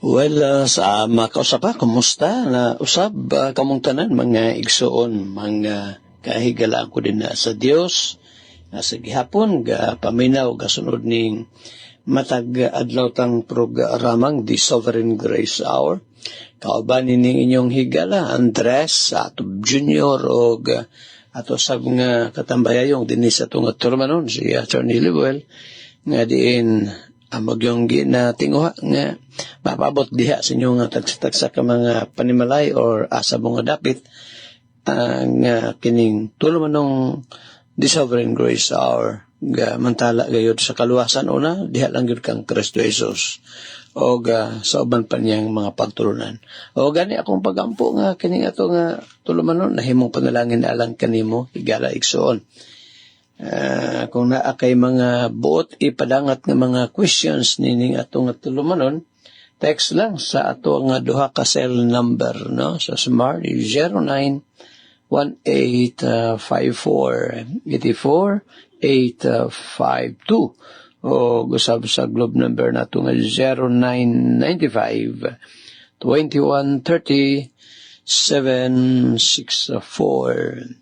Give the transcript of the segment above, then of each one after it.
Well, sa makausap pa, kumusta? Na usab kamong tanan mga igsoon, mga kahigalaan ko din na sa Dios. Sa gihapon ga paminaw ga sunod ning matag adlaw tang programang The Sovereign Grace Hour. Kauban ning inyong higala Andres ato Junior og ato sa mga katambayayong dinhi sa tunga turmanon si Attorney Lewell nga diin amagyong ginatinguha nga mapabot diha sa inyo nga tagsa ka mga panimalay or asa mga dapit nga kining tulumanong The Sovereign Grace Hour nga mantala gayud sa kaluwasan una diha lang gyud kang Kristo Jesus o sa uban pa niyang mga pagtulunan. O gani akong pagampo nga kining ato nga tulumanon nahimong panalangin alang kanimo higala igsoon. Kung naa kay mga buot ipadangat nga mga questions nining ato nga tulumanon, text lang sa ato nga duha ka cell number no sa Smart 0918548452 o gusab sa globe number nato nga 0995-2130-764.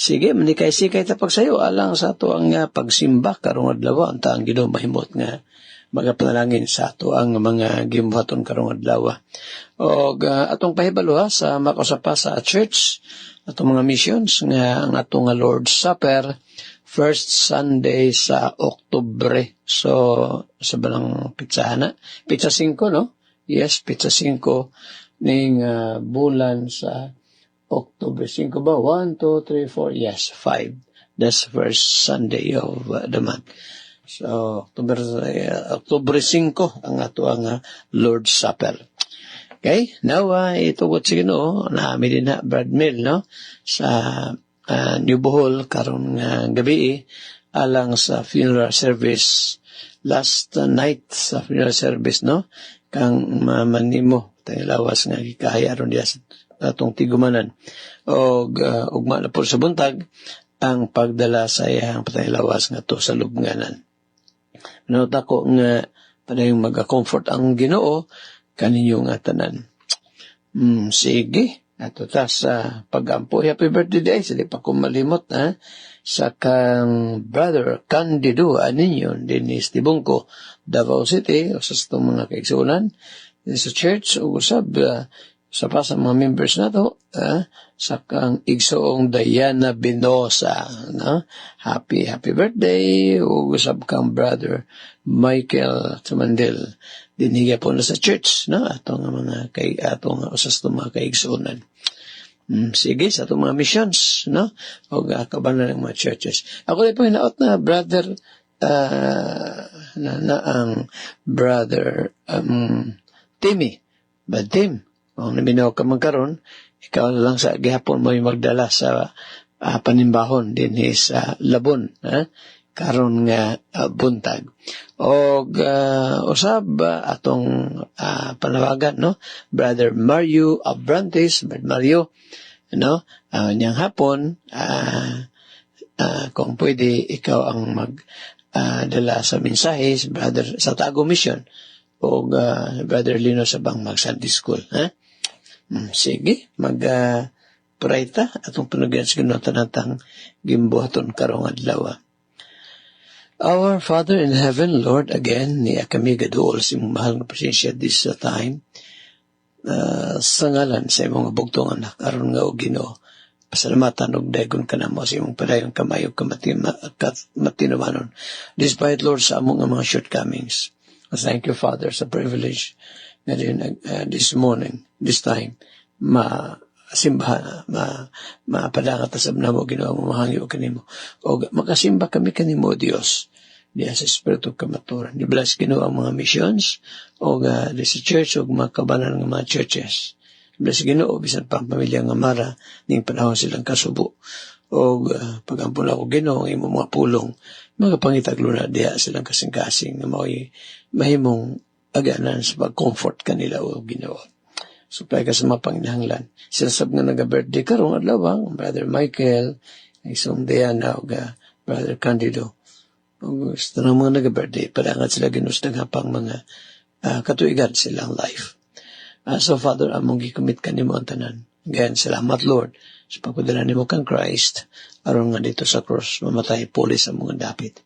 Sige, manikay-sikay tapag sayo alang sa ato ang pagsimba karong adlaw ang taang Ginoo mahimot nga magapanalangin sa ato ang mga gibuhaton karong adlaw. Og atong pahibalo sa makausap sa church atong mga missions nga ang atong nga Lord's Supper first Sunday sa Oktubre. So sa balang pizza 5 no? Yes, pizza 5 ning bulan sa October 5 ba? 1, 2, 3, 4. Yes, 5. That's first Sunday of the month. So, October 5 ang ato ang Lord's Supper. Okay? Now, itugot si Ginoo na amin din na Brad Mill, no? Sa New Bohol, karong gabi, alang sa funeral service. Last night sa funeral service, no? Kang manimo, tayo lawas nga kikahaya ron diya sa atong tigumanan og ugma na po sa buntag ang pagdala sa iyang pataylawas nga to sa lubnganan. Nota ko nga padayong mag-comfort ang Ginoo kaninyo nga tanan. Sige, ato ta sa pagampo. Happy birthday day sa di pa ko malimot sa kang brother Candido aninyo Dennis Tibungko, Davao City o sa itong mga kaigsunan sa church o usab sa pa sa mga members na to, sa kang igsoong Diana Binosa, no? Happy birthday, o usab kang brother Michael Tumandil. Diniga po na sa church, no? Atong usas to mga kaigsunan. Sige, sa itong mga missions, no? O kabanan ng mga churches. Ako din po hinaot na brother, ang brother Timmy, Bad Tim. Kung naminaw ka magkaroon, ikaw lang sa gihapon mo yung magdala sa panimbahon din sa Labon, karon nga buntag. O usab atong panawagan, no? Brother Mario Abrantes, Brother Mario, no? Niyang hapon, kung pwede, ikaw ang magdala sa mensahe, brother sa Tago Mission, o Brother Lino sa Bangmag Sunday School, sige, mag-pray atong panugyan sa Ginoo tanang gimbuhaton karong adlaw. Our Father in heaven, Lord, again, niya kami gaduol sa imong mahal nga presensya this time, sa ngalan sa imong bugtong anak, aron nga o Ginoo, pasalamatan og dayon ka namo sa imong padayon kamayo matinumanon. Despite, Lord, sa among mga shortcomings, thank you, Father, sa privilege na din this morning, this time, masimbahan, mapadangat sa namo Ginoo mo mahangyo kanimo. O makasimba kami kanimo, Dios, diya sa Espiritu kamaturan. Di-bless Ginoo ang mga missions, o di sa church, o mga kabanan ng mga churches. Bless Ginoo, bisan pang pamilya nga mara, ning panahon silang kasubo. O pag-ampun ako Ginoo, ang imong mga pulong, mga pangitaglo na diya silang kasing-kasing na mahimong aganan sa pag-comfort kanila o Ginoo. Supply ka sa mga panginahanglan. Sinasab nga nag-birthday karong adlaw, Brother Michael, isang Diana, o Brother Candido. O gusto ng mga nag-birthday, padangat sila ginustang hapang mga katuigan silang life. So Father, among gikumit ka nimo ang tanan. Again, salamat Lord sa pagpadala nimo kang Christ aron nga dito sa cross mamatay puli sa mga dapit.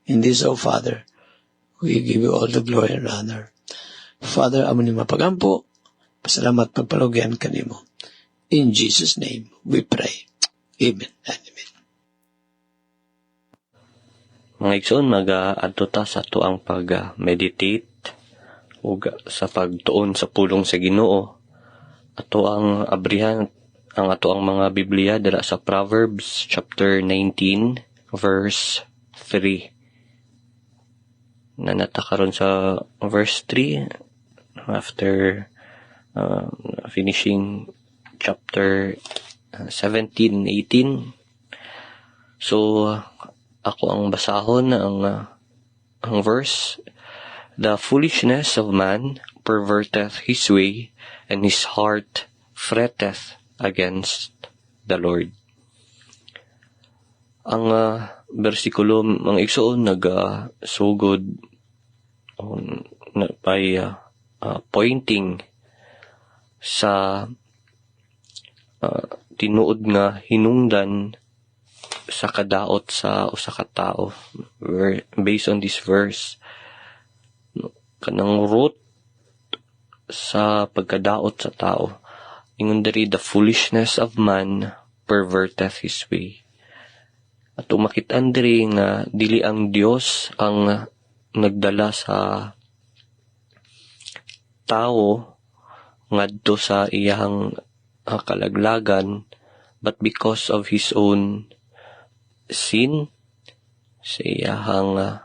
In this, O Father, we give you all the glory and honor. Father, amo ni mapagampo, pasalamat pagpalugyan kanimo. In Jesus' name we pray. Amen and amen. Mga igsoon, mag-adto ta sa ato ang pag-meditate ug sa pagtuon sa pulong sa Ginoo. Ato ang abrihan ang ato ang mga Biblia dira sa Proverbs chapter 19 verse 3. Nanata karon sa verse 3 after finishing chapter 17 and 18. So ako ang basahon ang verse. The foolishness of man perverteth his way, and his heart fretteth against the Lord. Ang bersikulo mga igsoon nagsugod by pointing sa tinuod nga hinungdan sa kadaot sa usa ka tawo. Based on this verse, kanang root sa pagkadaot sa tao, ingon diri, the foolishness of man perverteth his way. At umakitaan diri nga dili ang Dios ang nagdala sa tao ngadto sa iyang kalaglagan, but because of his own sin, sa iyang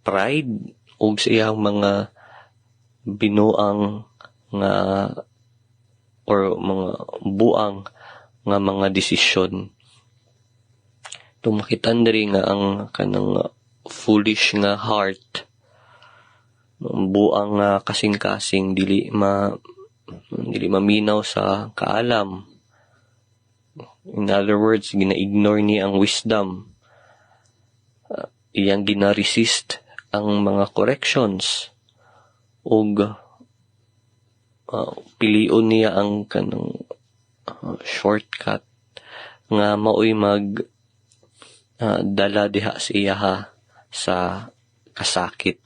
pride, ug sa iyang mga binuang nga or mga buang nga mga desisyon. Tumakitan diri nga ang kanang foolish nga heart, buang nga kasing-kasing, dili maminaw sa kaalam. In other words, gina-ignore niya ang wisdom. Iyang gina-resist ang mga corrections, ug pilion niya ang kanang shortcut nga maoy mag dala diha sa iyaha sa kasakit.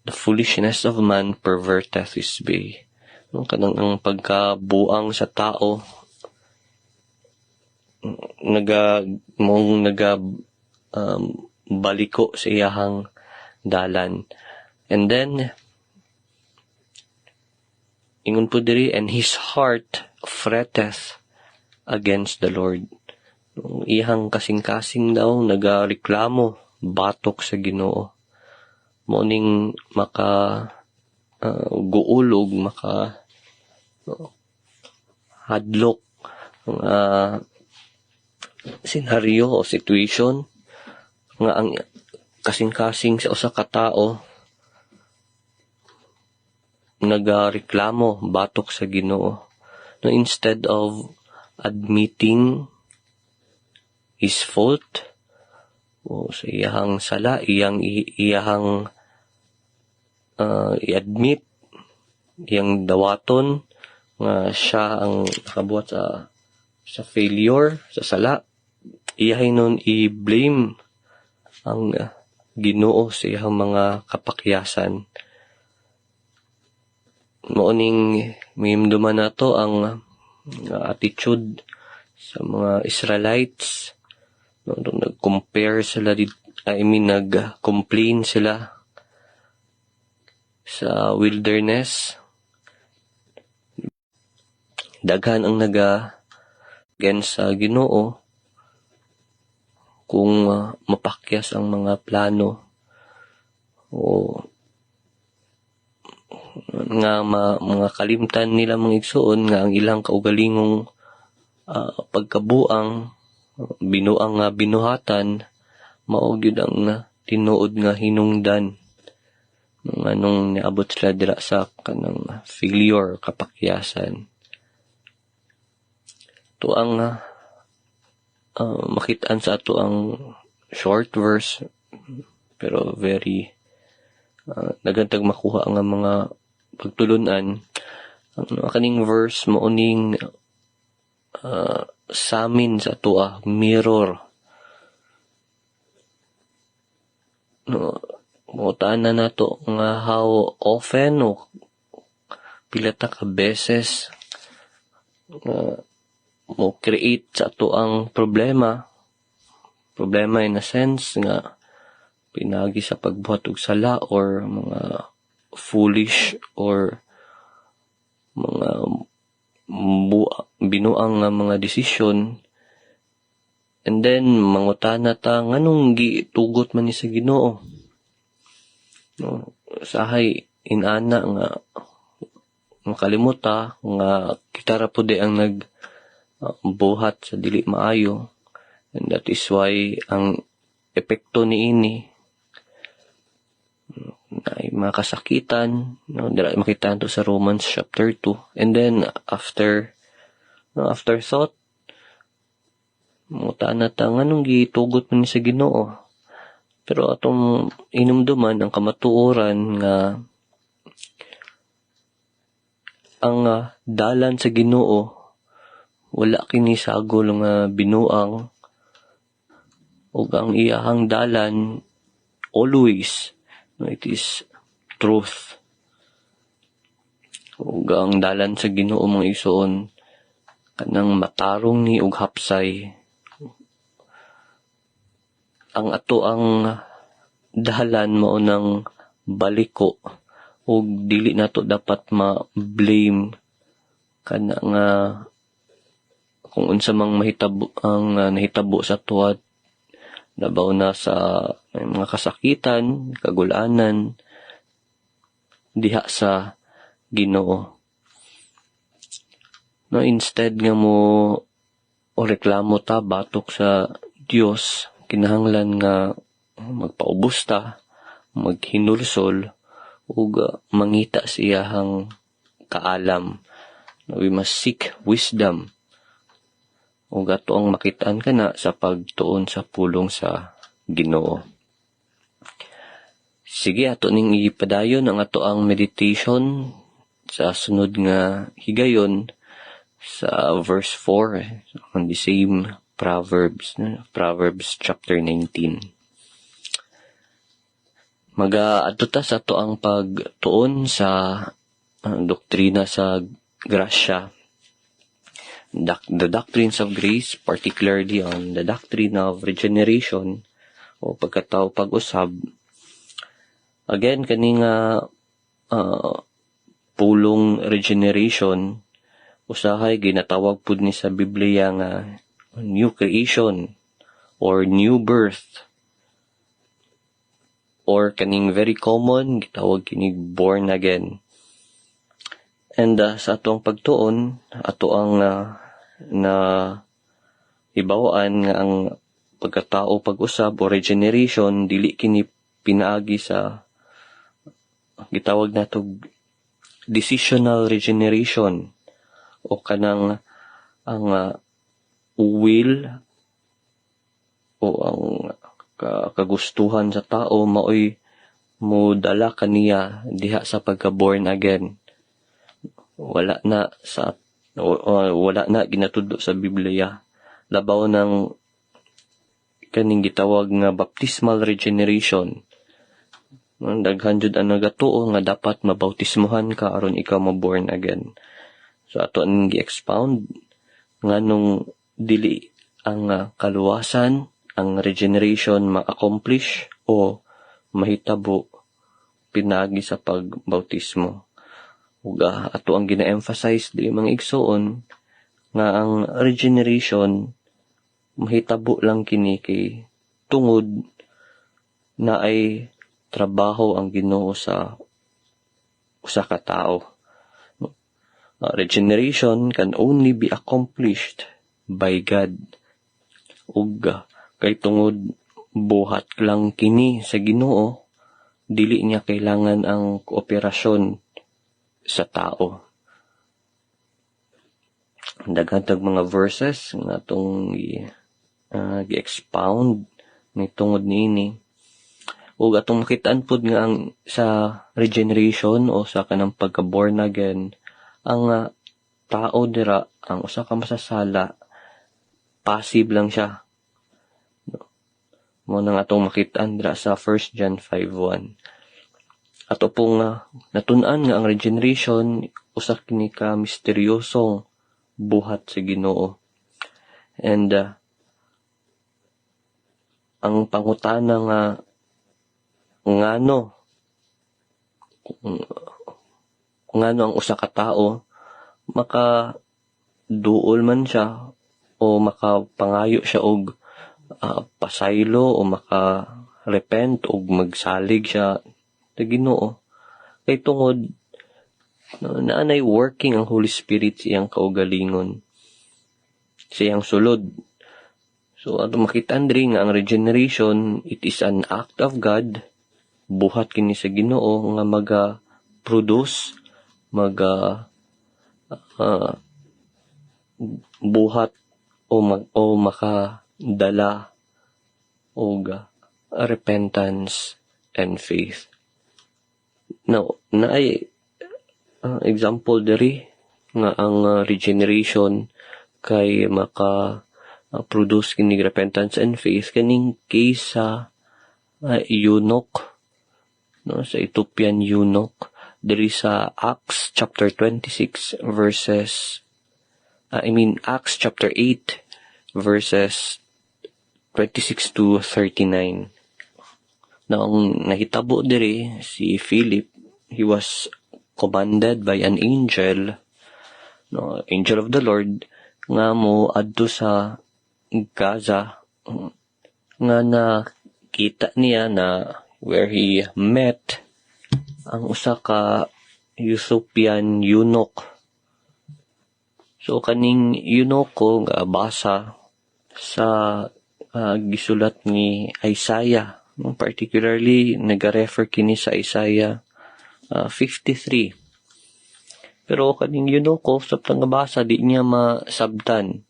The foolishness of man perverteth his way. Kanang ang pagkabuang sa tao baliko sa iyahang dalan. And then ingon po diri, and his heart fretteth against the Lord. Iyang kasing-kasing daw nagareklamo batok sa Ginoo. Morning maka guulog, maka hadlok senaryo o situation nga ang kasing-kasing sa usa ka tao nagareklamo batok sa Ginoo. No, instead of admitting his fault o sa iyahang sala, iyang i-admit, iyang dawaton nga siya ang nakabuhat sa failure, sa sala, iyahay nun i-blame ang Ginoo sa iyang mga kapakyasan. Mooning mihimduman nato ang attitude sa mga Israelites. Nag-compare sila, nag-complain sila sa wilderness. Daghan ang against sa Ginoo kung mapakyas ang mga plano o nga mga kalimtan nila mga igsoon nga ang ilang kaugalingong pagkabuang binuang nga binuhatan mao gyud ang tinuod nga hinungdan nganong niabot sila dira sa kanang failure, kapakyasan. To ang makitaan sa ato ang short verse pero very nagantag makuha nga mga pagtulunan. Ang kaning verse mo uning samin sa tuwa mirror. Mutaan na nato nga how often o pila ta ka beses mo create sa ato ang problema in a sense nga pinagi sa pagbuhat og sala or mga foolish or mga binuang nga mga desisyon, and then mangutana ta nganong gitugot man ni sa Ginoo. Sahay inana nga makalimuta nga kita ra pud ang nagbuhat sa dili maayo, and that is why ang epekto niini ay mga kasakitan, dira makita to sa Romans chapter 2. And then after thought, mutana ta nganong gitugot man ni sa Ginoo. Pero atong inumduman ang kamatuoran nga ang dalan sa Ginoo wala kini sagol nga binuang, ug ang iyahang dalan always it is truth. Ug ang dalan sa Ginoo mga igsoon kanang matarong ni og hapsay. Ang ato ang dalan mao nang baliko, ug dili nato dapat ma-blame kana nga kung unsa mang mahitabo ang nahitabo sa tuwa, labaw na sa mga kasakitan, kagulanan diha sa Ginoo. No, instead nga mo o reklamo ta batok sa Dios, kinahanglan nga magpaubos ta, maghinulsol ug mangita sa iyahang kaalam. We must seek wisdom. Ug ato ang makitaan kana sa pagtuon sa pulong sa Ginoo. Sige, ato ning ipadayon ang ato ang meditation sa sunod nga higayon sa verse 4 on the same Proverbs chapter 19. Mag-adto ta sa ato ang pagtuon sa doktrina sa grasya. The doctrines of grace, particularly on the doctrine of regeneration o pagkatao pag-usab. Again, kaning pulong regeneration, usahay ginatawag pud ni sa Biblia nga new creation or new birth, or kaning very common gitawag kinig born again. And sa atong pagtuon, ato ang na ibawaan nga ang pagkatao pag-usab o regeneration dili kini pinaagi sa gitawag natog decisional regeneration o kanang ang will o ang kagustuhan sa tao maoy mo dala kaniya diha sa pagka-born again. Wala na ginatudlo sa Biblia. Labaw ng kaning gitawag nga baptismal regeneration. Daghan jud ang nagatuo nga dapat mabautismohan ka aron ikaw ma-born again. So ato ang gi-expound nganong dili ang kaluwasan, ang regeneration ma-accomplish o mahitabo pinagi sa pagbautismo. Ug ato ang gina-emphasize dili mga igsoon nga ang regeneration mahitabo lang kini kay tungod na ay trabaho ang Ginoo sa usa ka tawo. Regeneration can only be accomplished by God. Ug kay tungod buhat lang kini sa Ginoo, dili niya kailangan ang kooperasyon sa tao. Daghan tag mga verses nga atong gi-expound ni tungod niini. ug atong makitaan pud nga ang sa regeneration o sa kanang pagka-born again, ang tao dira, ang usa ka masasala, passive lang siya. Mo nang atong makitaan dira sa 1 John 5:1. Ato pong natun-an nga ang regeneration usa kini ka misteryosong buhat sa Ginoo. And ang pangutana nga ngano ang usa ka tao makaduol man siya o makapangayo siya og pasaylo o maka-repent o magsalig siya sa Ginoo, kay tungod naanay working ang Holy Spirit sa iyang kaugalingon, sa iyang sulod. So ato makitaan diri nga ang regeneration, it is an act of God, buhat kini sa Ginoo nga maga-produce, buhat o makadala og repentance and faith. Now, naay example diri nga ang regeneration kay maka-produce kini repentance and faith kaning case sa eunuch, no, sa Ethiopian eunuch diri sa Acts chapter 26 verses Acts chapter 8 verses 26 to 39. Now, ang nahitabo diri si Philip, he was commanded by an angel, no, angel of the Lord, nga mo adto sa Gaza, nga nakita niya na where he met ang usa ka Ethiopian eunuch. So kaning eunuch ko nga basa sa gisulat ni Isaiah, particularly nag-refer kini sa Isaiah 53. Pero kaning eunuch ko sa basa di niya masabtan.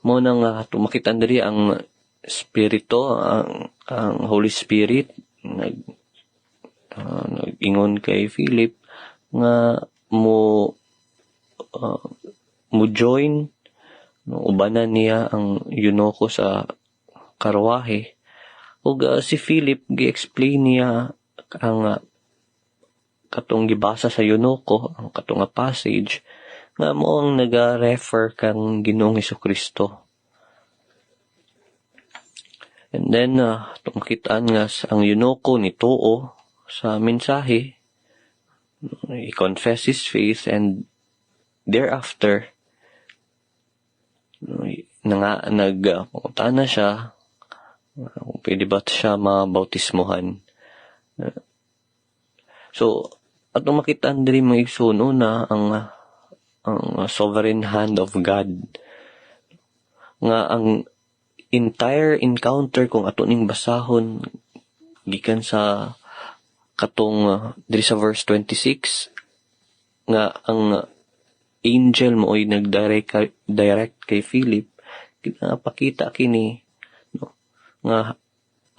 Mo nang tumakitan diri ang Espiritu, ang Holy Spirit nag-ingon kay Philip nga mo join, no, ubanan niya ang eunuch sa karwahe. Ug si Philip gi-explain niya ang katong gibasa sa eunuch, ang katong passage nga mo ang naga-refer kang Ginoong Hesukristo. And then tumakitaan nga ang eunuch ni tuo sa mensahe, he confess his faith, and thereafter nagpunta na siya kung pwede ba siya mabautismohan. So atong makitaan diri mga igsoon na ang sovereign hand of God, nga ang entire encounter kung ato ning basahon gikan sa katong diri sa verse 26 nga ang angel mo ay nagdirect kay Philip, pakita kini, no, nga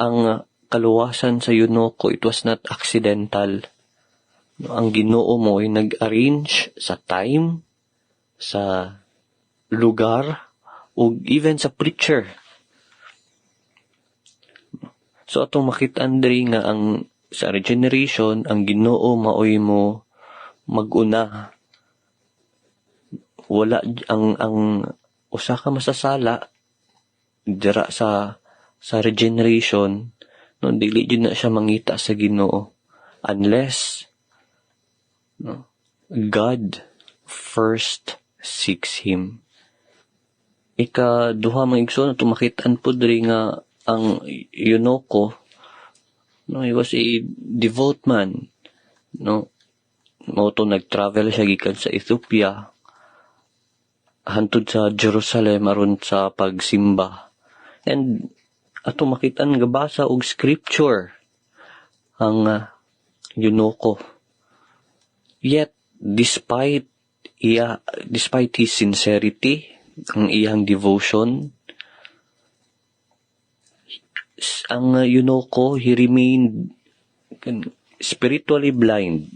ang kaluwasan sa eunuch, it was not accidental. No, ang Ginoo mo ay nag-arrange sa time, sa lugar, o even sa preacher. So atong makitaan diri nga ang sa regeneration, ang Ginoo maoy mo mag-una. Wala ang usa ka masasala dira sa regeneration, no, dili jud na siya mangita sa Ginoo unless, no, God first seeks him. Ikaduha mga igsoon, tumakitaan po diri nga ang eunuch, no, he was a devout man, no, moto nag-travel siya gikan sa Ethiopia hantod sa Jerusalem aron sa pagsimba. And ato makitaan nga basa og scripture ang eunuch. Yet despite his sincerity, ang iyang devotion, ang Eunuko, he remained spiritually blind.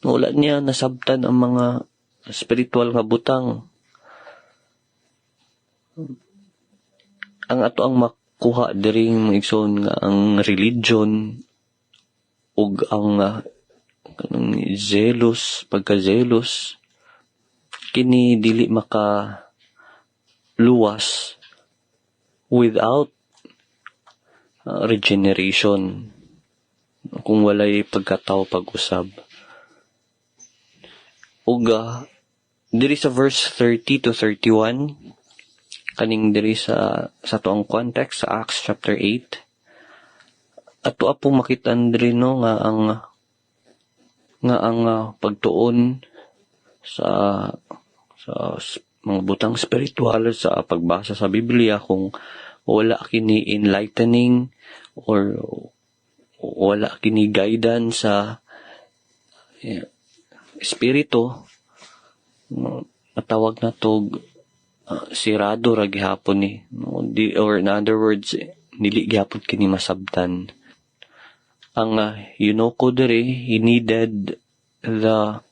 Wala niya nasabtan ang mga spiritual nga butang. Ang ato ang makuha diring mga igsoon nga ang religion ug ang pagka-zealous, kini dili maka luwas without regeneration, kung walay pagkatao pag-usab. Ug diri sa verse 30 to 31, kaning diri sa toang context sa Acts chapter 8, ato apong makitaan diri no nga ang pagtuon sa mga butang spiritual sa pagbasa sa Biblia, kung wala kini enlightening or wala kini guidance sa espiritu, matawag na to sirado ra gihapon ni, or in other words, dili gihapon kini masabtan. Ang Eunuko diri, he needed the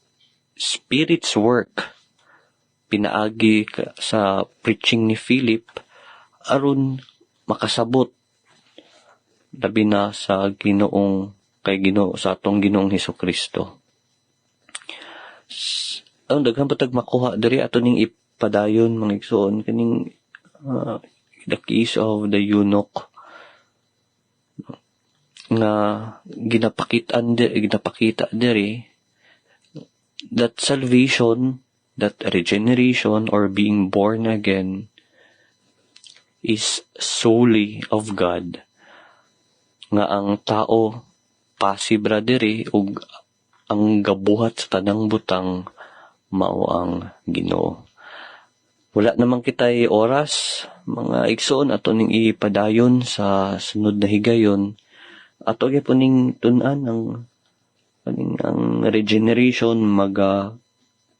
Spirit's work pinaagi sa preaching ni Philip aron makasabot labi na sa Ginoo sa atong Ginoong Hesukristo. Ang daghang patag makuha diri ato ning ipadayon mga igsoon kaning the case of the eunuch nga ginapakita diri that salvation, that regeneration or being born again is solely of God. Nga ang tao pasibra diri ug ang gabuhat sa tanang butang mao ang Ginoo. Wala namang kitay oras, mga igsoon, ato ning ipadayon sa sunod na higayon. Ato gyud ning tun-an ang regeneration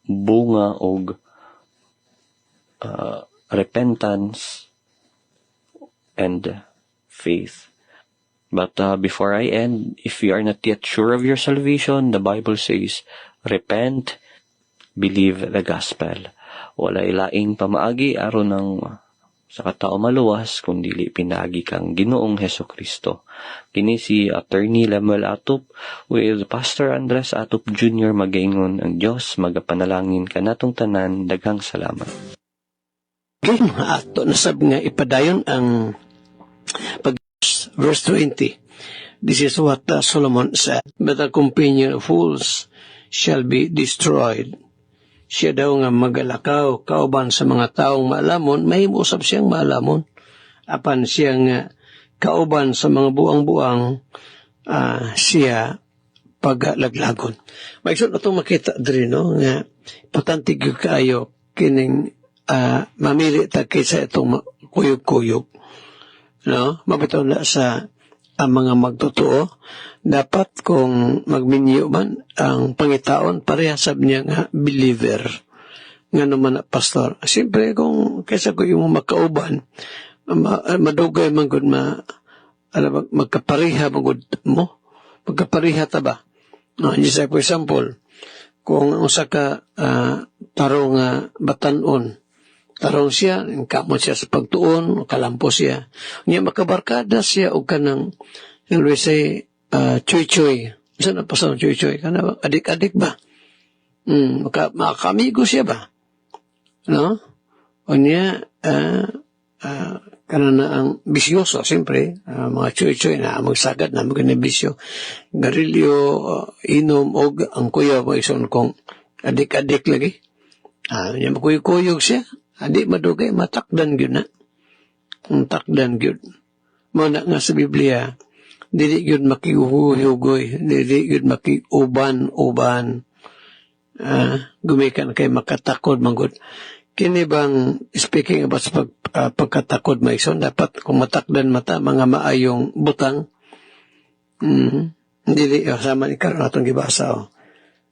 bunga og repentance and faith. But before I end, if you are not yet sure of your salvation, the Bible says, repent, believe the gospel. Walay laing pamaagi aron ng sa katao maluwas kung dili pinaagi kang Ginoong Hesukristo. Kini si Attorney Lemuel Atup with Pastor Andres Atup Jr. magaingon ang Dios magapanalangin kanatong tanan. Daghang salamat. Ato nasab nga ipadayon ang verse 20. This is what Solomon said, but a companion of fools shall be destroyed. Siya daw nga magalakaw, kauban sa mga taong maalamon, may usap siyang maalamon. Apan siya nga kauban sa mga buang-buang, siya pagalaglagon. Maigsoon na itong makita diri, no? Nga patantig kayo kining mamili ta kaysa itong kuyog-kuyog. No? Mabitaw na sa mga magtotoo, dapat kung magminyo man ang pangitaon, parehasab niya nga believer. Nga naman na pastor. Siyempre, kung kaysa ko yung makauban, madugay man gud magkapariha magud mo. Magkapariha ta ba? Just for example, kung usa ka tarong batanon, tarong siya, kamot siya sa pagtuon, kalampo siya. Niya makabarkada siya o kanang, yung say, choy-choy. Saan na pasang choy-choy? Kana adik-adik ba? Makakamigo siya ba? No? O niya, kana na ang bisyoso, siyempre, mga choy-choy na magsagad na maganda bisyo. Garilyo, inom, og ang kuya, mga kung adik-adik lagi. Niya makuyog-kuyog siya. Adi madugay, matakdan gyud na. Takdan gyud. Muna nga sa Biblia, dili gyud makihuhugoy, dili gyud makiuban-uban. Gumikan kay makatakod manggod. Kini bang speaking about sa pagkatakod maison, dapat kung matakdan mata mga maayong butang. Dili sama ni karon atong gibasa.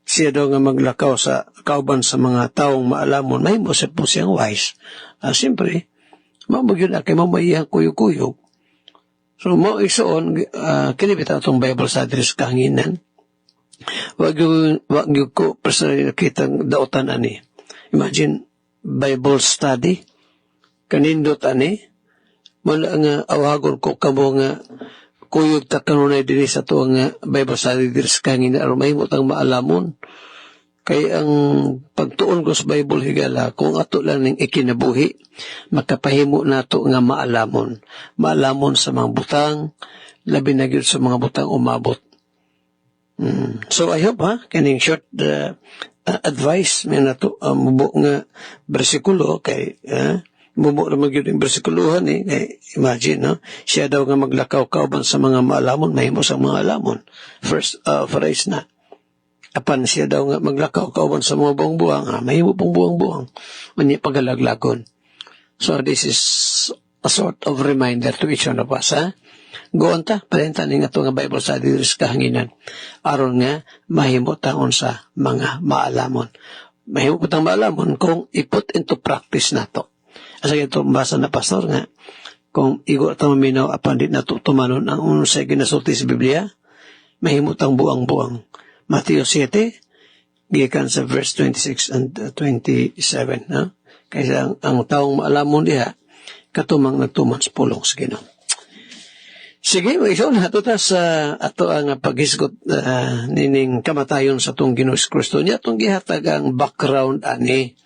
Siya daw nga maglakaw sa kauban sa mga taong maalamon, may musip po siyang wise. Siyempre, mamagyan na kay mamayihang kuyog-kuyog. So, mo isoon, kinibita itong Bible study sa kahanginan. Wag yung ko personally nakitang daotan ani. Imagine, Bible study, kanindot ani, mula nga awagon ko kamo nga kuyog ta kanunay din sa to nga Bible study diri sa kahanginan aron mahimo tang maalamon. Kay ang pagtuon ko sa Bible higala, kung ato lang ning ikinabuhi, makapahimo nato nga maalamon. Maalamon sa mga butang, labi na gyud sa mga butang umabot. So I hope kaning short advice may nato mubo nga bersikulo kay mubo na magyud ang bersikuluhan kay imagine siya daw nga maglakaw kauban sa mga maalamon, mahimo sa mga alamon. First phrase na. Apan siya daw nga maglakaw kauban sa mga buwang-buwang, mahimo pang buwang-buwang. Unya pagalaglagon. So this is a sort of reminder to each one of us, Goon ta, palintan nga ito nga Bible study sa kahanginan. Aron nga, mahimo taon sa mga maalamon. Mahimo po tang maalamon kung i-put into practice na to. Asa ito, basa na pastor nga, kung igo ito maminaw, apan di na tumanon ang unong sa ginasulti sa Biblia, mahimo tang buwang-buwang. Matthew 7, gikan sa verse 26 and 27. Kaysa ang taong maalamon diha, katumang nagtuman sa pulong sa Ginoo. Sige, iso na ito sa ato ang paghisgot nining kamatayon sa itong Ginoo Kristo niya. Itong gihatag ang background ani.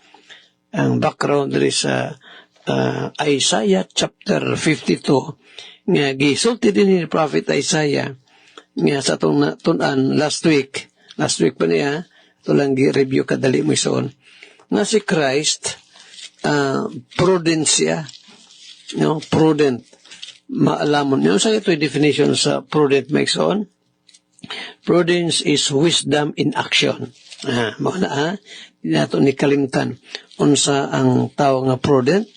Ang background diri sa Isaiah chapter 52 nga gisulti din ni Prophet Isaiah nga sa itong tunan last week pa niya, ito lang gi-review kadali mo isoon, nga si Christ, prudent siya, prudent, maalamon. Sa ito yung definition sa prudent makes on? Prudence is wisdom in action. Mauna nato ni kalimtan. Unsa ang tao nga prudent?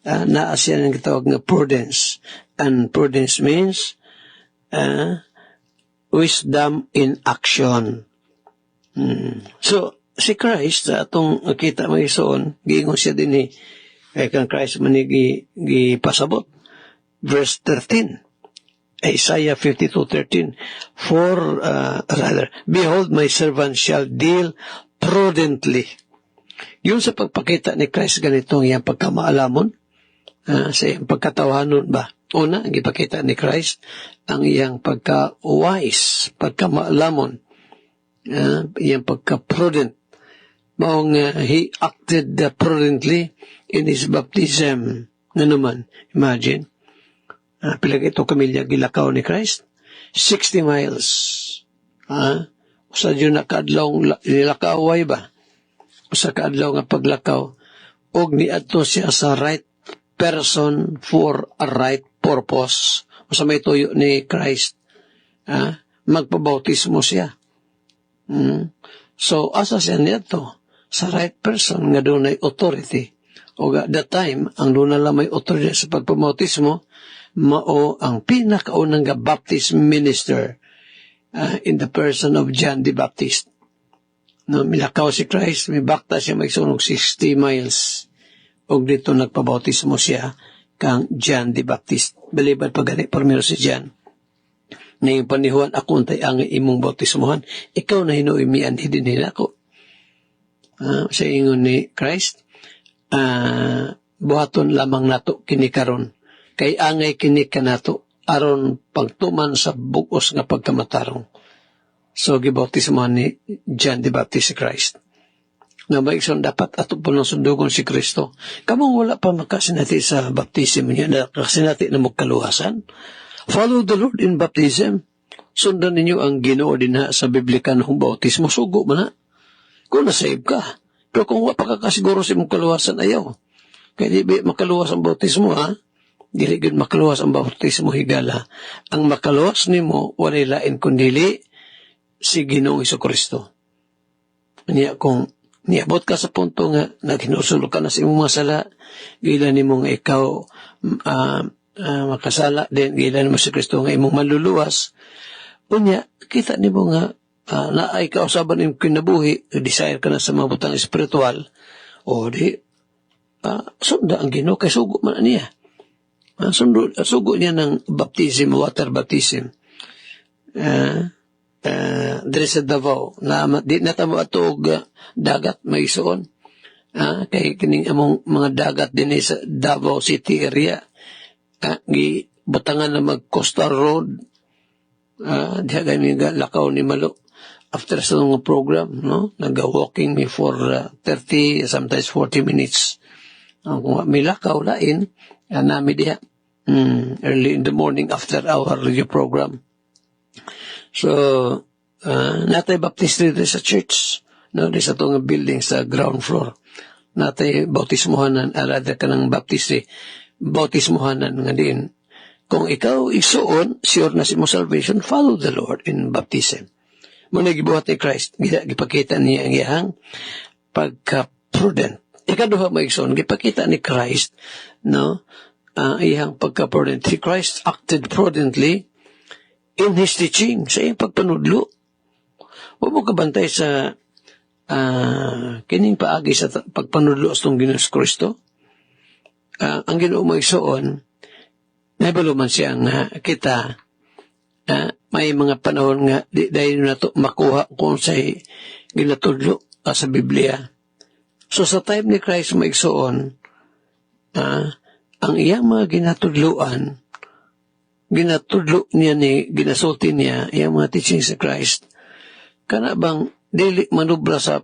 Naa siya ng gitawag nga prudence. And prudence means wisdom in action. So, si Christ, atong kita mo isoon, giingon siya din kay kang Christ man gipasabot. Verse 13, Isaiah 52:13, behold, my servant shall deal prudently. Yun sa pagpakita ni Christ ganitong iyang pagkamaalamon, sa iyang pagkatawanon ba? Una, ang ipakita ni Christ, ang iyang pagka-wise, pagkamaalamon, iyang pagka-prudent. Maong he acted prudently in his baptism. Nga naman, imagine, pilag ito kamilya gilakaw ni Christ, 60 miles. Usa dyan nakaadlaw nilakaway ba? Usa kaadlaw nga paglakaw, og niadto siya sa right person for a right purpose. Usa may tuyo ni Christ, magpabautismo siya. So, asa siya niadto? Sa right person nga doon ay authority. O at that time, ang doon na may authority sa pagpabautismo, mao ang pinakaunang Baptist minister in the person of John the Baptist. No, milakaw si Christ, may bakta siya magsunog 60 miles. Og dito nagpabautismo siya kang John the Baptist. Balibad pagani primero si John. Ngayong panihuan, ako untay ang imong bautismohan. Ikaw na hinuimian, hidin nila ako. Sa ingon ni Christ, buhaton lamang nato kinikaron. Kay angay kinika nato, aron pagtuman sa bugos nga pagkamatarong. So, gibautismohan ni John the Baptist si Christ. Nga maigsoon dapat ato po ng sundugon si Kristo. Kamang wala pa makasinati sa baptism niya, nakasinati na magkaluhasan. Follow the Lord in baptism. Sundan ninyo ang Ginoo din sa Biblia ng bautismo. Sugo mo na. Kung nasave ka. Pero kung wala pa kakasiguro sa mong kaluhasan, ayaw. Kaya di makaluwas ang bautismo, dili gud makaluwas ang bautismo higala. Ang makaluwas nimo walay lain kundili si Ginoong Jesucristo. Niya kung niabot ka sa punto nga naghinusulog ka na sa imong mga sala, gila nimo nga ikaw makasala din, gila nimo si Kristo nga imong maluluwas, unya kita nimo nga naay kausaban imong kinabuhi, desire ka na sa mga butang espiritual, o di sunda ang Ginoo kay sugo man niya. Sugo niya ng baptism, water baptism. Diri sa Davao, na di natamo atog dagat may isuon. Kay kining among mga dagat din sa Davao City area. Butangan na mag-coastal road. Diha kami lakaw ni Malo. After sa mga program, no? Nag-walking me for 30, sometimes 40 minutes. Kung may lakaw, lain, nami diha. Early in the morning after our radio program. So, natay baptistry rin sa church. No? Di sa itong building sa ground floor. Natay bautismohanan, rather ka ng baptistry. Bautismohanan nga din. Kung ikaw isuon, sure na si mo salvation, follow the Lord in baptism. Muna gibuhat ni Christ, gipakita niya ang iyang pagka-prudent. Ikaduha maigsoon, gipakita ni Christ, no, iyang pagka-prudent. Si Christ acted prudently in His teaching, sa iyang pagpanudlo. Huwag mo kabantay sa kining paagi sa pagpanudlo sa itong Ginoong Kristo. Ang Ginoo maigsoon, nabalo man siya nga kita, may mga panahon nga dahil na to makuha kung sa'y ginatudlo sa Biblia. So sa time ni Christ maigsoon, ang iyang mga ginatudluan, ginatudlo niya ginasulti niya, iyang mga teaching sa Christ, kana bang dili manubra sa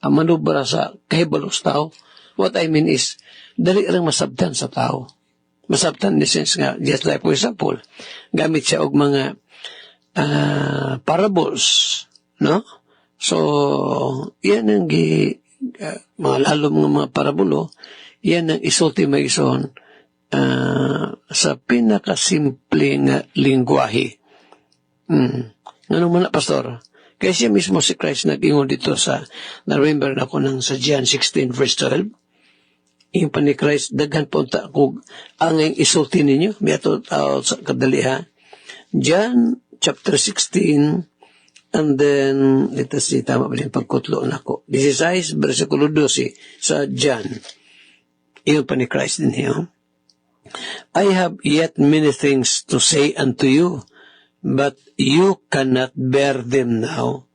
manubra sa kahibalos tao. What I mean is, dali lang masabtan sa tao. Masabtan in the sense nga, just like for example, gamit siya og mga parables, no? So, yan ang mga lalong mga parabulo, yan ang isulti maison sa pinakasimple nga lingwahe. Ano man na, Pastor? Kaya siya mismo si Christ nag-ingon dito na-remember na ko ng sa John 16 verse 12, yung pa ni Christ, daghan po kung ang isulti ninyo, may ato sa kadaliha. John chapter 16, and then, let us see, tama ba yung pagkutlo na ko. 16, versikulo 12, sa John. Yung pa ni Christ din yun. I have yet many things to say unto you, but you cannot bear them now.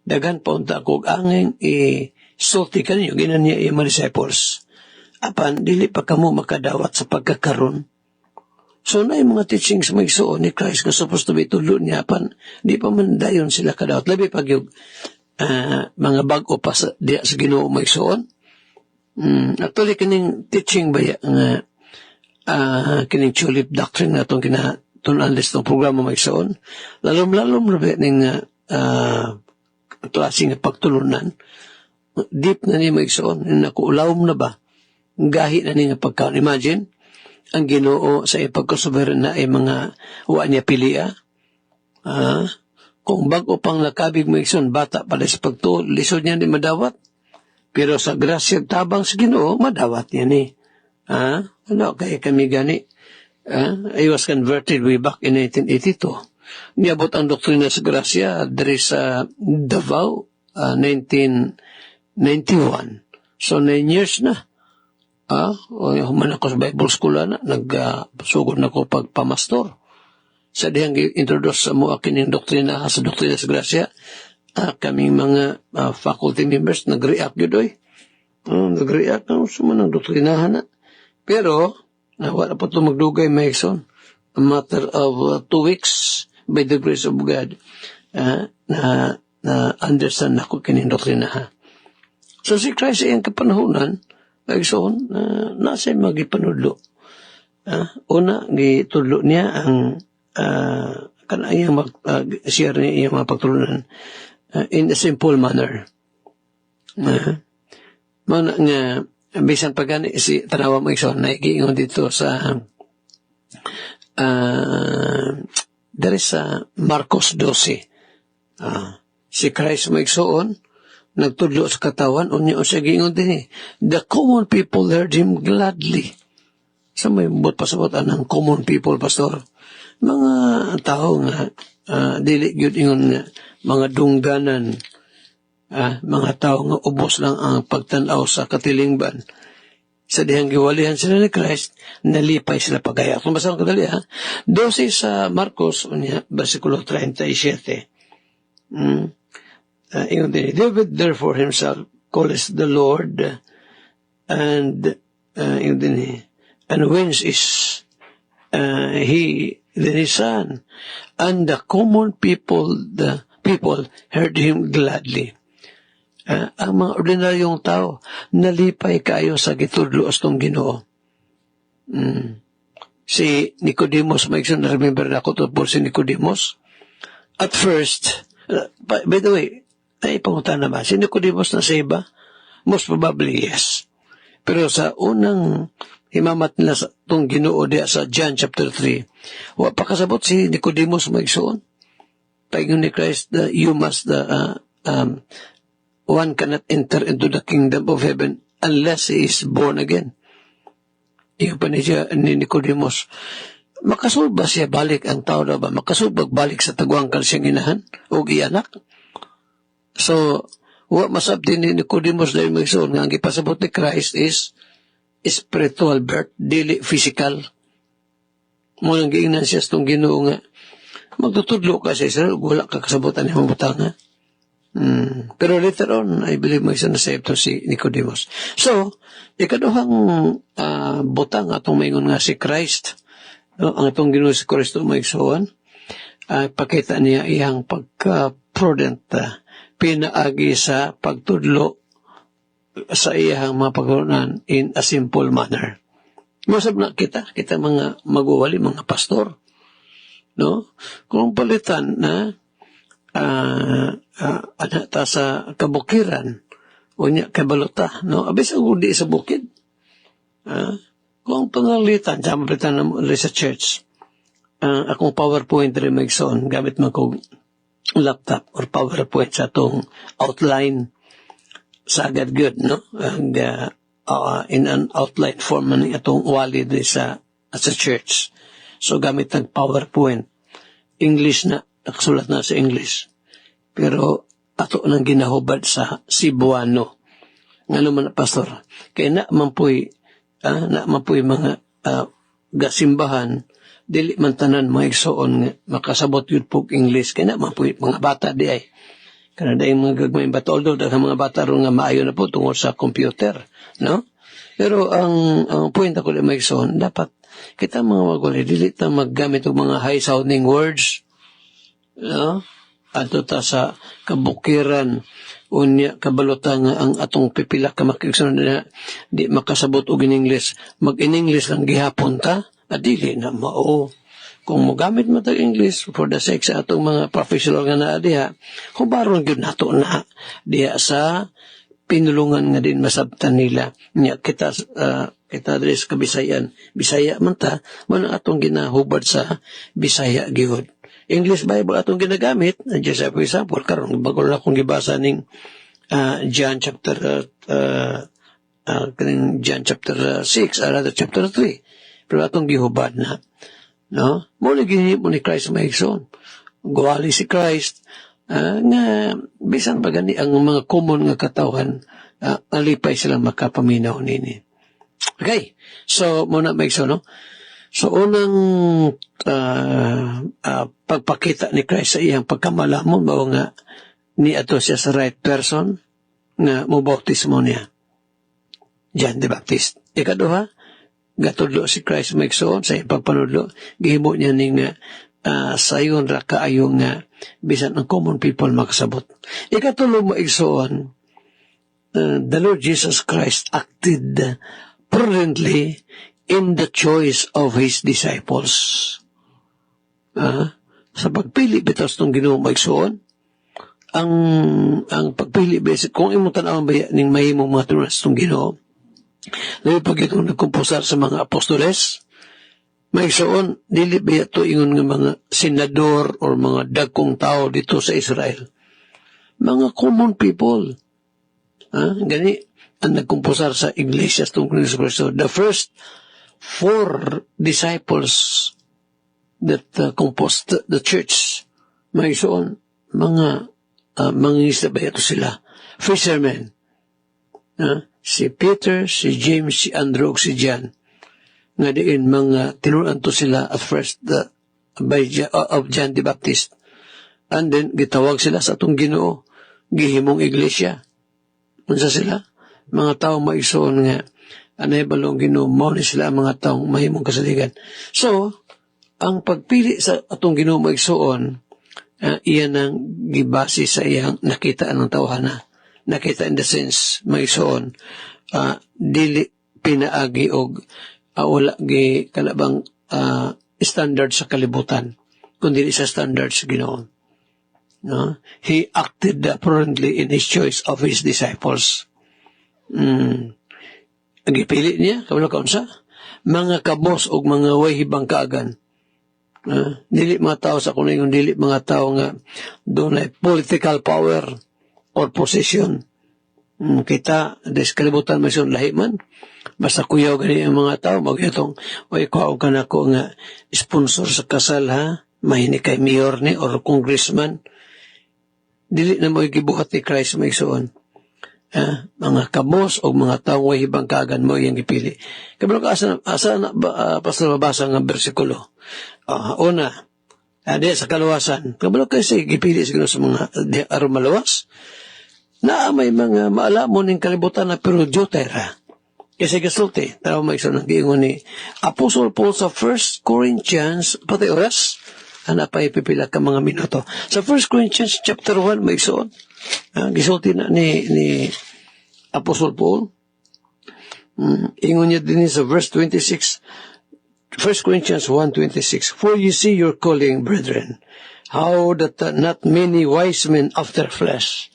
Daghan po kung ang isulti ka ninyo, ginan niya yung mga disciples. Apan, dili pa kamo makadawat sa pagkakaroon. So, na yung mga teachings maigsoon ni Christ na supposed to be tulo niya, apan, di pa man dayon sila kadawat. Labi pag yung mga bago pa sa Ginoo maigsoon. Actually, kining teaching ba nga kining tulip doctrine na itong kinatunalis ng programa maigsoon, lalom-lalom na ba ning klaseng pagtulunan, deep na niya maigsoon, nakuulawom na ba? Gahi na niya pagkaon. Imagine, ang Ginoo sa ipagkasuberan na ay mga wa niya pilia. Kung bago pang nakabig mo ikson, bata pala sa pagtuol, lisod niya ni madawat. Pero sa grasya tabang sa Ginoo, madawat niya ni. Ano, kaya kami gani. I was converted way back in 1982. Niabot ang doktrina sa grasya dari sa Davao, 1991. So, 9 years na. Human ako sa Bible School na, nagsugod na ko pagpamastor. Sa dihang introduce sa mga kining doktrina sa doktrina sa grasya, kaming mga faculty members nag-react yun doy. Nag-react na sa mga doktrinahan na. Pero, wala po ito magdugay Mason. A matter of 2 weeks, by the grace of God, na understand ako kining doktrinahan. So si Christ ay ang kapanahunan, Mason, nasa magipanudlo. Una, gitudlo niya ang kanayang share niya yung mga pagtulunan in a simple manner. Mga nga, bisan pagani, si tanawa mo ikson, naikiingon dito sa there is Marcos 12. Si Christ mo iksoon, nagtudlo sa katawan, unya o siya giingon din the common people heard him gladly. Sa may bot pasabot ng common people, Pastor. Mga tao nga, dili gyud ingon nga, mga dungganan, mga tao nga ubos lang ang pagtanaw sa katilingban. sa dihang giwalihan sila ni Christ, nalipay sila pagaya. Kung basang kadali, 12 sa Marcos, versikulo 37. Ingon din, David therefore himself calls the Lord, and ingon din, and whence is he then his son, and the common people heard him gladly. Ang mga ordinaryong tao, nalipay kayo sa gitudlo astong Ginoo. Si Nicodemus, maigsoon na remember na ako to po si Nicodemus. At first, by the way, ay pangutan naman, si Nicodemus na sa iba? Most probably, yes. Pero sa unang himamat nila sa itong Ginoo diya sa John chapter 3, wa pa kasabot si Nicodemus maigsoon. Paingon ni Christ, you must, one cannot enter into the kingdom of heaven unless he is born again. Iyon pa niya ni Nicodemus. Makasulb ba siya balik ang tao na ba? Makasulb balik sa tagwangkal siyang inahan o gianak? So, wa masabti ni Nicodemus dahil magsoon nga ang ipasabot ni Christ is spiritual birth, dili physical. Munang giingnan siya itong Ginoo nga magtutudlo ka sa Israel, wala ka kasabutan ni mabutang ha. Pero later on, I believe may isa na sa ito si Nicodemus. So, ikaduhang butang atong maingon nga si Christ, no? Ang itong Ginoo si Kristo may igsoon, pakita niya iyang pagka-prudent, pinaagi sa pagtudlo sa iyang mga pagkunan in a simple manner. Masab na kita mga maguwali, mga pastor, no? Kung palitan na ta sa kabukiran o niya kabalota, no? Abis ang udi sa bukid. Kung pangalitan, sa palitan na sa church, akong PowerPoint rin magsoon, gamit mo kong laptop or PowerPoint sa itong outline sa agad good, no? And, in an outline form man itong wali sa church. So, gamit ng PowerPoint. English na, nakasulat na sa English. Pero, ato nang ginahubad sa Cebuano. Nga naman na, Pastor, kaya na man po'y mga gasimbahan, dili man tanan mga igsoon nga makasabot yun po English, kaya na man po'y mga bata di ay. Kana dahil mga gagmayng bata, although daghang mga bata ron nga maayo na po tungkol sa computer, no? Pero ang point ako na maigsoon, dapat kita mga magwali, dili ta maggamit ng mga high-sounding words, no? Ato ta sa kabukiran, unya kabalota nga ang atong pipila ka makiksunod na di makasabot og in English, mag-in English lang gihapon ta, dili na mao. Kung mogamit mo tag English for the sake sa atong mga professional nga naa diha, hubaron gyud nato na diha sa pinulungan nga din masabtan nila. Nya kita address ka Bisaya man ta, man atong ginahubad sa Bisaya gyud. English Bible atong ginagamit, just for example, karon bago na akong gibasa ning John chapter 6, or rather chapter 3. Pero atong gihubad na, no? Muna ginhimo ni Christ maigsoon. Guwali si Christ, nga bisan pa gani ang mga common nga katawhan, alipay sila makapaminaw nini. Okay, so muna maigsoon, no? So, unang pagpakita ni Christ sa iyang pagkamalamon, bawa nga ni ato siya sa right person nga mubautismo niya. John the Baptist. Ikaduha, gatudlo si Christ maigsoon sa iyang pagpanudlo, gihimo niya ning sayon ra kaayo nga bisan ang common people makasabot. Ikatulo maigsoon, the Lord Jesus Christ acted prudently in the choice of His disciples. Sa pagpili bitas itong Ginoo maigsoon, ang pagpili bitas, kung imong tanawan ba ning mahimong mga tunas itong Ginoo, labi pag itong nagkumpusar sa mga apostoles, maigsoon, dili ba ito ingon nga mga senador or mga dagkong tao dito sa Israel. Mga common people. Gani, ang nagkumpusar sa Iglesia itong Kristo. The first 4 disciples that composed the church, maigsoon, mga mangingisda ba ito sila? Fishermen. si Peter, si James, si Andrew, ug si John. Nga diin mga tinunan to sila at first of John the Baptist. And then, gitawag sila sa atong Ginoo, gihimong iglesia. Unsa sila? Mga taong maigsoon nga, anay balong Ginoo, mao ni sila ang mga taong mahimong kasaligan. So, ang pagpili sa atong Ginoo maigsoon, iyan ang gibase sa iyang nakita ng tawhana. Nakita in the sense, maigsoon, dili pinaagi og wala gi kalabang standard sa kalibutan, kundi sa standard sa Ginoo. No? He acted prudently in his choice of his disciples. Gipili niya, kabalo kaunsa, mga kabos o mga way hibang kaagan. Dili mga tao sa kuningon, dili mga tao nga doon ay political power or position. Kita, des kalibutan may sun lahi man, basta kuyaw gani ang mga tao, magyatong, o ikaw ka na ko nga sponsor sa kasal ha, mahini kay mayor ni or congressman, dili na mo gibuhat ni Christ may suon. Mga kabos o mga taong way hibang kaagan mo yung ipili. Kabalo ka asa na pastor mabasa ng bersikulo. Una, di sa kaluwasan. Kabalo ka gipili siguro sa mga aron malawas. Na may mga maalamon ng kalibutan na pero Diyotera. Kasi gasulti, taraw may iso ng giingon ni Apostle Paul sa 1 Corinthians, pati oras, pa ipipila ka mga minuto. Sa 1 Corinthians chapter 1, may isoon. Gisulti na ni Apostle Paul. Ingon niya din sa verse 26, 1 Corinthians 1:26, For you see your calling, brethren, how that not many wise men after flesh,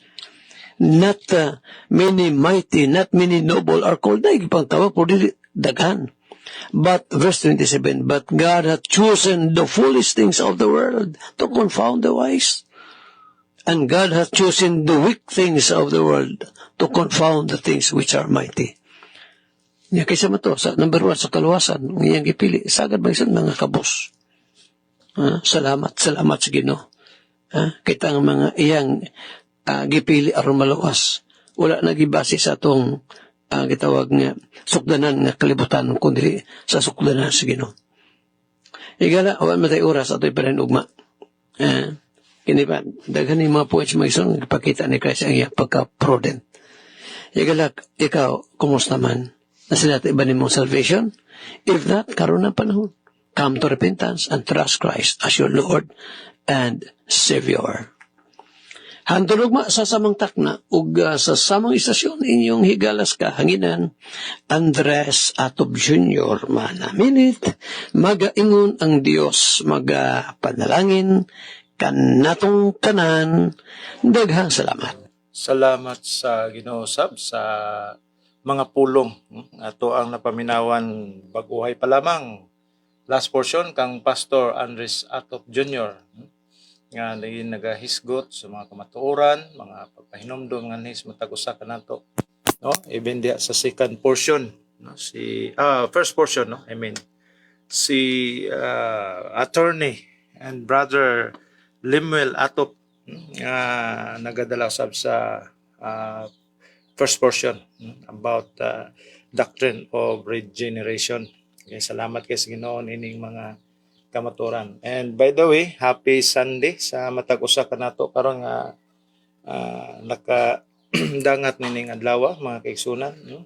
not many mighty, not many noble are called. Dahil pang tawag po dili daghan. But, verse 27, But God hath chosen the foolish things of the world to confound the wise. And God hath chosen the weak things of the world to confound the things which are mighty. Nga kaysa mato, sa number 1, sa kaluwasan, ang iyang gipili, sagad ba isan mga kabos. Salamat sa Ginoo. Kita ang mga iyang gipili aron malawas. Wala nagibase sa atong gitawag nga sukdanan nga kalibutan kundi sa sukdanan sa Ginoo. Igala, awan matay oras ato'y parinugma. Kini ba, daghan ni mga poets maison ipakita ni Christ ang iyang pagka-prudent. Igala, ikaw, kumusta man? Nasinati ba ni mong salvation? If not, karon na panahon. Come to repentance and trust Christ as your Lord and Savior. Handulog sa samang takna ug sa samang istasyon inyong higalas kahanginan Andres Atob Jr. Manaminit magaingon ang Dios magapanalangin kanatong tanan. Daghang salamat. Salamat sa Ginoo sab sa mga pulong ato ang napaminawan baguhay pa lamang. Last portion kang Pastor Andres Atop Jr. nga nagahisgot sa mga kamatuoran, mga pagpahinomdom nga nis matag usa kanato. No, even dia sa second portion, no, si first portion, no, I mean si attorney and brother Limuel Atop nagadala sab sa first portion about doctrine of regeneration. Okay, salamat kay sa Ginoo ining mga kamaturan. And by the way, happy Sunday sa matag usa kanato karon nga nakadangat nining adlaw mga kaigsunan, no?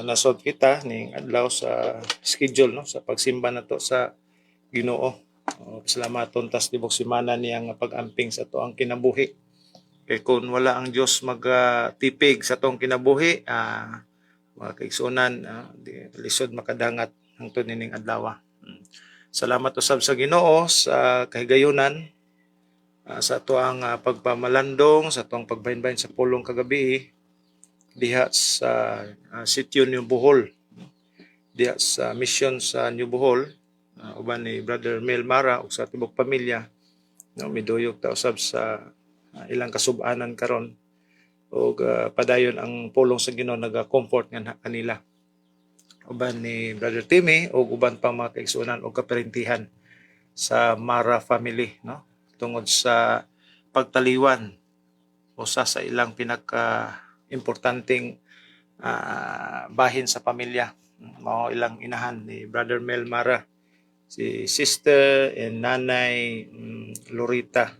Nasod kita ning adlaw sa schedule, no, sa pagsimba nato sa Ginoo. Salamaton tas tibok semana niya nga pag-amping sa to ang kinabuhi. Kay kung wala ang Dios magtipig sa tong kinabuhi, mga kaigsunan, lisod makadangat hangtod nining adlaw. Salamat usab sa Ginoo sa kahigayunan sa tuang pagpamalandong, sa tuang pagbahin-bahin sa pulong kagabi diha sa sitio New Bohol, diha sa mission sa New Bohol, uban ni Brother Mel Mara ug sa tibok pamilya, no, miduyok ta usab sa ilang kasub-anan karon ug padayon ang pulong sa Ginoo naga-comfort nga kanila. Uban ni Brother Timmy o uban pang mga kaigsunan o kaparentihan sa Mara family, no, tungod sa pagtaliwan usa sa ilang pinaka importanteng bahin sa pamilya. Mao ilang inahan ni Brother Mel Mara, si Sister and Nanay Lorita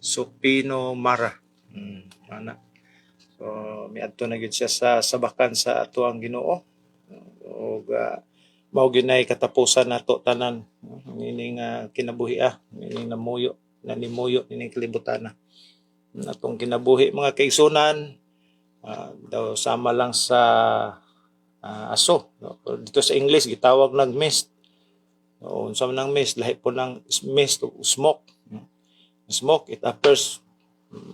Supino Mara. Ana. So miadto na gyud siya sa sabakan sa ato ang Ginoo. Og mao ginay katapusan nato tanan nining kinabuhi nining nanimuyo nining kalibutan natong kinabuhi mga kaigsunan. Daw sama lang sa aso, no? Dito sa English gitawag nag mist. Unsa man ang mist, lahi po ng mist o smoke. Smoke, it appears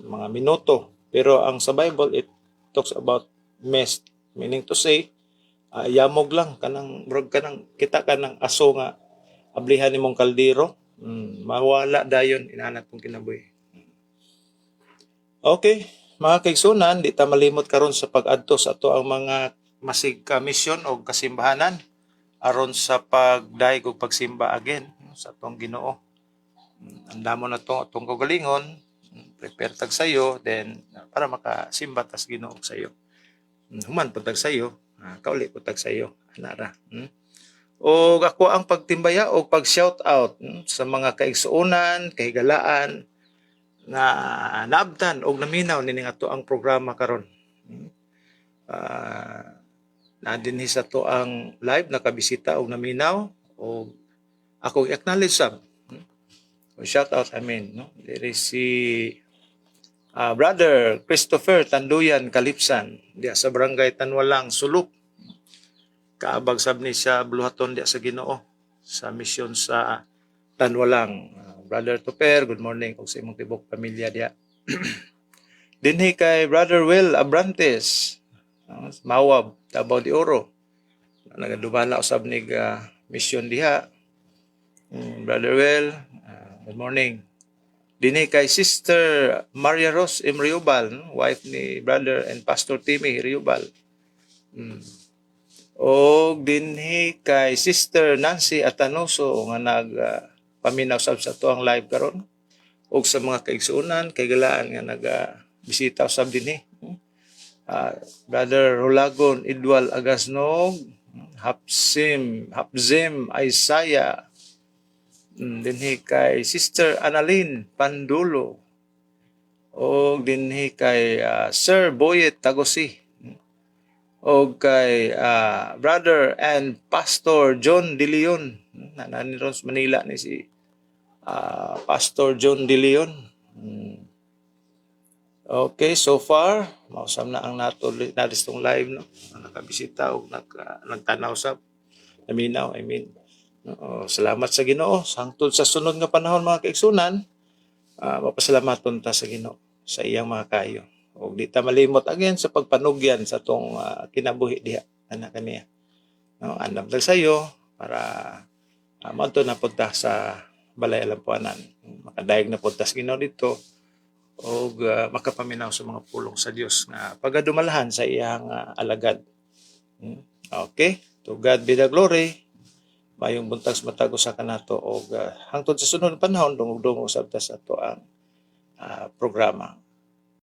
mga minuto, pero ang sa Bible it talks about mist, meaning to say yamog lang kanang murag kanang kita kanang aso nga ablihan nimong kaldero, mawala dayon inanat pong kinabuhi. Okay, mga kaigsunan, di ta malimot karon sa pag-adto sa ato ang mga masig ka mission o kasimbahanan aron sa pagdaig og pagsimba again sa atong Ginoo. Andamo na to atong kagalingon, prepare tag sayo, then para makasimba tas Ginoo sayo. Human pud tag sayo, kauli pud tag sayo, anara. O ako ang pagtimbaya o pag-shout out sa mga kaigsuonan, kahigalaan na naabtan og naminaw nining ato ang programa karon. Na dinhi sa to ang live nakabisita og naminaw og ako acknowledge sab. Shout out no. There is si Brother Christopher Tanduyan Kalipsan diya sa barangay Tanwalang Suluk. Kaabag sab ni siya buluhaton diya sa Ginoo sa misyon sa Tanwalang. Brother Toper, good morning og sa imong tibok pamilya diya. Dinhi kay Brother Will Abrantes, Mawab, Davao de Oro. Nagadumala usab nig mission diha. Brother Will, good morning. Dinhi kay Sister Maria Ros M. Riobal, wife ni Brother and Pastor Timmy Riobal. Og dinhi kay Sister Nancy Atanoso nga paminaw sab sa to ang live karon. Og sa mga kaigsuonan, kaigalaan nga bisita usab dinhi. Brother Rolagon Idwal Agasnog, Hapzim Isaiah, dinhi kay Sister Annalyn Pandulo, o dinhi kay Sir Boyet Tagosi, o kay Brother and Pastor John De Leon, naniron sa Manila ni si Pastor John De Leon. Okay, so far, mausam na ang natong live, no? Nakabisita o nagtanaw sa naminaw, salamat sa Ginoo. Hangtod sa sunod nga panahon mga kaigsunan, mapasalamaton ta sa Ginoo sa iyang mga kayo. O di ta malimot again sa pagpanugyan sa tong kinabuhi diha ana kaniya. No, andam tag sayo para madto na punta sa balay alampuanan. Makadaig na punta sa Ginoo dito o makapaminaw sa mga pulong sa Dios na pagadumalahan sa iyang alagad. Okay? To God be the glory. Mayong buntag sa matag usa kanato og hangtod sa sunod panahon dungog-dungog sabta sa ato ang programa.